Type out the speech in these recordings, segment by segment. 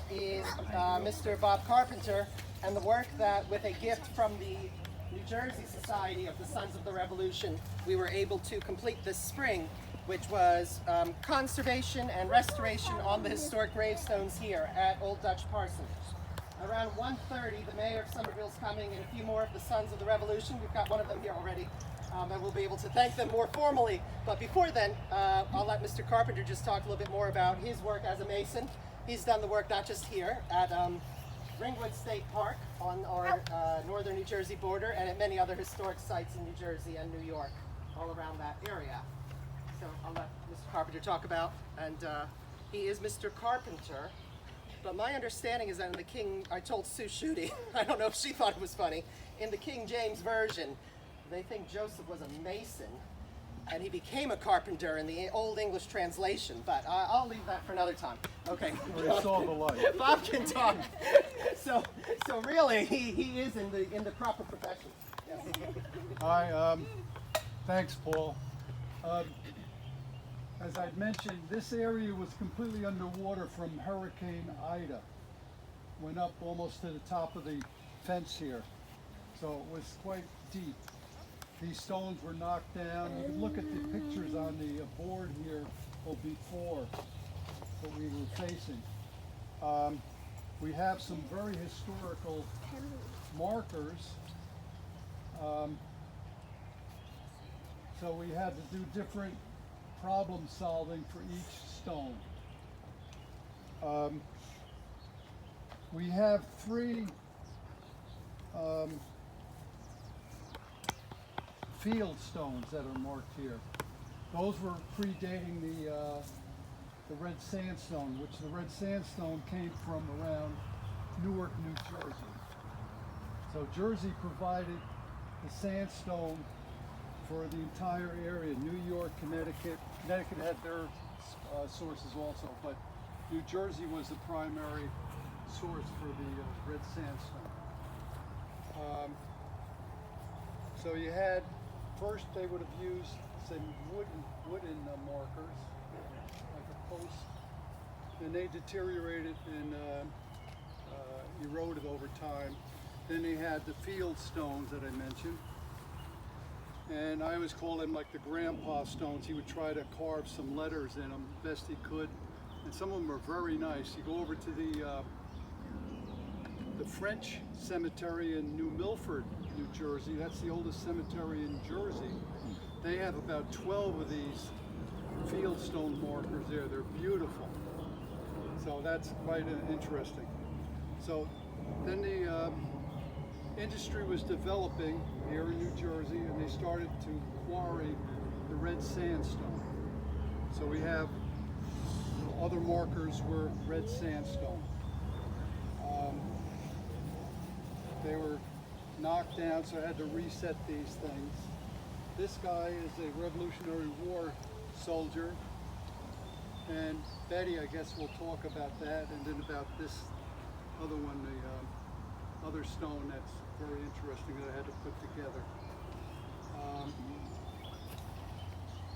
Is Mr. Bob Carpenter, and the work that, with a gift from the New Jersey Society of the Sons of the Revolution, we were able to complete this spring, which was conservation and restoration on the historic gravestones here at Old Dutch Parsonage. Around 1:30, the mayor of Somerville is coming, and a few more of the Sons of the Revolution. We've got one of them here already, and we'll be able to thank them more formally. But before then, I'll let Mr. Carpenter just talk a little bit more about his work as a mason. He's done the work not just here at Ringwood State Park on our northern New Jersey border, and at many other historic sites in New Jersey and New York, all around that area. So I'll let Mr. Carpenter talk about, and he is Mr. Carpenter. But my understanding is that in the King, I told Sue Schutte, I don't know if she thought it was funny, in the King James Version, they think Joseph was a mason, and he became a carpenter in the Old English translation, but I'll leave that for another time. Okay. We saw the light. Bob can talk. So really, he is in the proper profession. Yes. Hi, thanks, Paul. As I mentioned, this area was completely underwater from Hurricane Ida. Went up almost to the top of the fence here, so it was quite deep. These stones were knocked down. You can look at the pictures on the board here of before what we were facing. We have some very historical markers. So we had to do different problem solving for each stone. We have three field stones that are marked here. Those were predating the red sandstone, which the red sandstone came from around Newark, New Jersey. So Jersey provided the sandstone for the entire area. New York, Connecticut. Connecticut had their sources also, but New Jersey was the primary source for the red sandstone. So you had, first they would have used some wooden markers, like a post, and they deteriorated and eroded over time. Then they had the field stones that I mentioned, and I always call them like the grandpa stones. He would try to carve some letters in them best he could, and some of them are very nice. You go over to the French cemetery in New Milford, New Jersey. That's the oldest cemetery in Jersey. They have about 12 of these field stone markers there. They're beautiful. So that's quite interesting. So then the industry was developing here in New Jersey, and they started to quarry the red sandstone. So we have other markers were red sandstone. They were knocked down, so I had to reset these things. This guy is a Revolutionary War soldier, and Betty, I guess, will talk about that, and then about this other one, the other stone that's very interesting that I had to put together.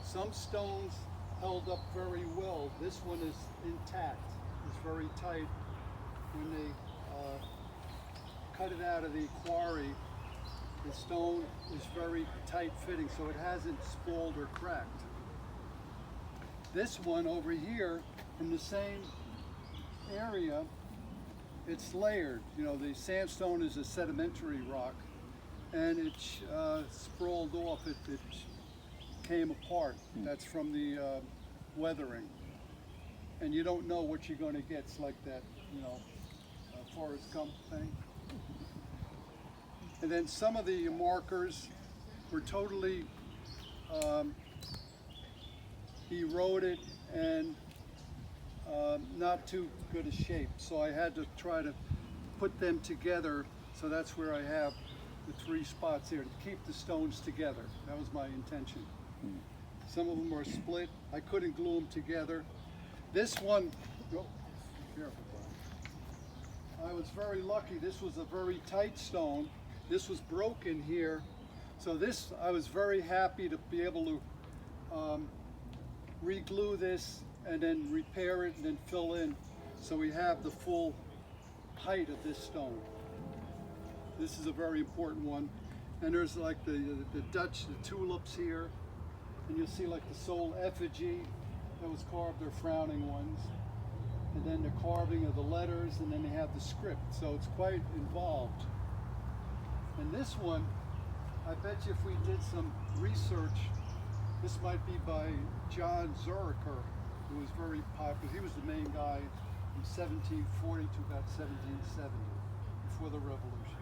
Some stones held up very well. This one is intact. It's very tight. When they cut it out of the quarry, the stone is very tight fitting, so it hasn't spoiled or cracked. This one over here, from the same area, it's layered. You know, the sandstone is a sedimentary rock, and it sprawled off. It came apart. That's from the weathering. And you don't know what you're going to get. It's like that, you know, Forrest Gump thing. And then some of the markers were totally eroded and not too good a shape. So I had to try to put them together. So that's where I have the three spots here to keep the stones together. That was my intention. Some of them are split. I couldn't glue them together. This one, oh, careful, Bob. I was very lucky. This was a very tight stone. This was broken here. So this, I was very happy to be able to re-glue this and then repair it and then fill in. So we have the full height of this stone. This is a very important one. And there's like the Dutch, the tulips here. And you'll see like the soul effigy that was carved, they're frowning ones. And then the carving of the letters, and then they have the script. So it's quite involved. And this one, I bet you if we did some research, this might be by John Zuricher, who was very popular. He was the main guy from 1740 to about 1770, before the Revolution.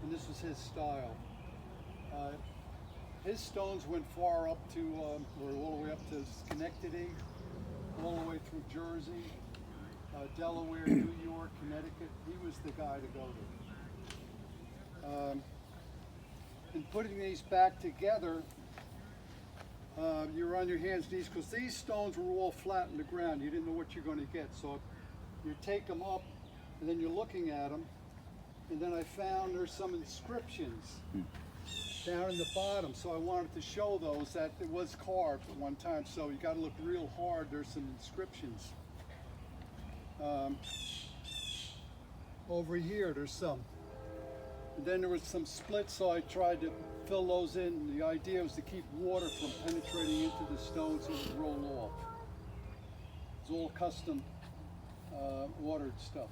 And this was his style. His stones went far up to, or all the way up to Schenectady, all the way through Jersey, Delaware, New York, Connecticut. He was the guy to go to. And putting these back together, you're on your hands and knees, because these stones were all flat in the ground. You didn't know what you're going to get. So you take them up, and then you're looking at them. And then I found there's some inscriptions down in the bottom. So I wanted to show those, that it was carved at one time. So you got to look real hard. There's some inscriptions. Over here, there's some. And then there was some splits, so I tried to fill those in. The idea was to keep water from penetrating into the stone so it would roll off. It's all custom ordered stuff.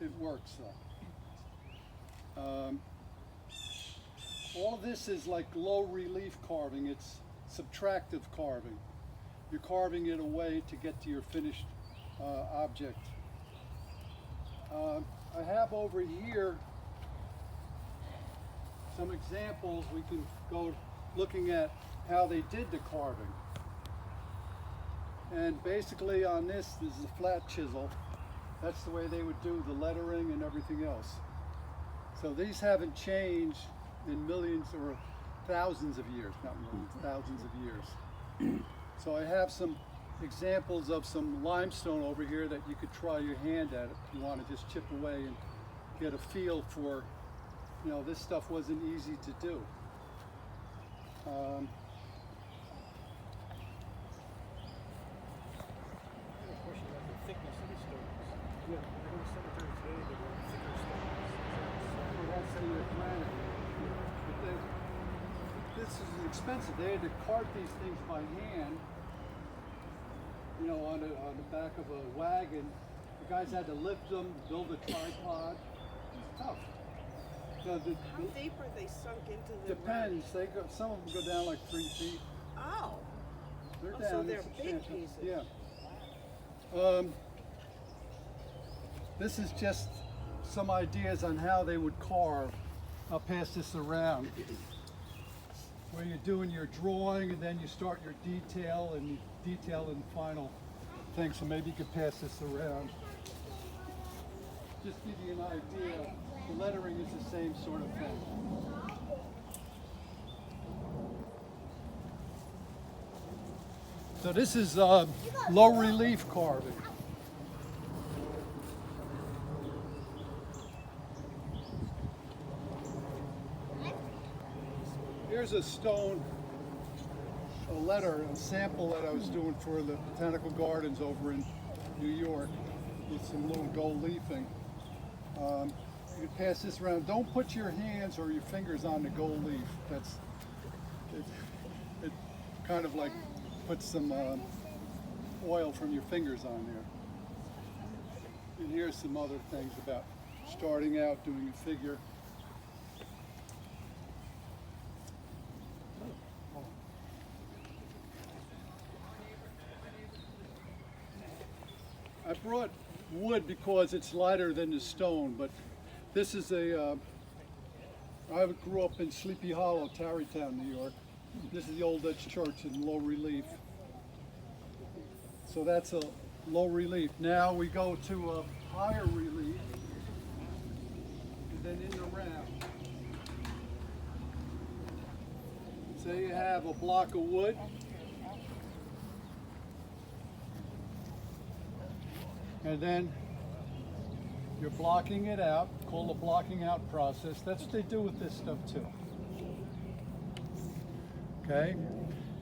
It works though. All of this is like low relief carving. It's subtractive carving. You're carving it away to get to your finished object. I have over here some examples. We can go looking at how they did the carving. And basically on this is a flat chisel. That's the way they would do the lettering and everything else. So these haven't changed in millions or thousands of years, not millions, thousands of years. So I have some examples of some limestone over here that you could try your hand at if you want to just chip away and get a feel for, you know, this stuff wasn't easy to do. Yeah. This is expensive. They had to cart these things by hand, you know, on the back of a wagon. The guys had to lift them, build a tripod. It's tough. So How deep are they sunk into the depends. They go, some of them go down like 3 feet. Oh. They're Oh, down. so they're big substantial. pieces. Yeah. This is just some ideas on how they would carve. I'll pass this around. Where you're doing your drawing and then you start your detail and you detail in the final thing. So maybe you could pass this around. Just give you an idea. The lettering is the same sort of thing. So this is low relief carving. Here's a stone, a letter, a sample that I was doing for the Botanical Gardens over in New York with some little gold leafing. You can pass this around. Don't put your hands or your fingers on the gold leaf. It kind of like puts some oil from your fingers on there. And here's some other things about starting out doing a figure. I brought wood because it's lighter than the stone, but this is I grew up in Sleepy Hollow, Tarrytown, New York. This is the Old Dutch Church in low relief. So that's a low relief. Now we go to a higher relief, and then in the round. Say you have a block of wood. And then you're blocking it out, called the blocking out process. That's what they do with this stuff too. Okay?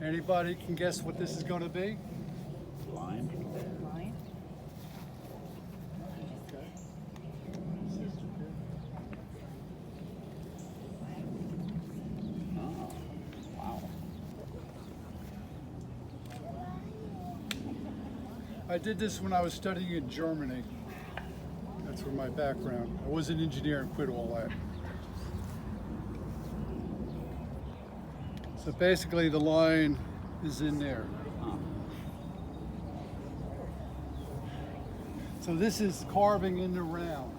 Anybody can guess what this is going to be? Line. I did this when I was studying in Germany. That's where my background. I was an engineer and quit all that. So basically the line is in there. So this is carving in the round.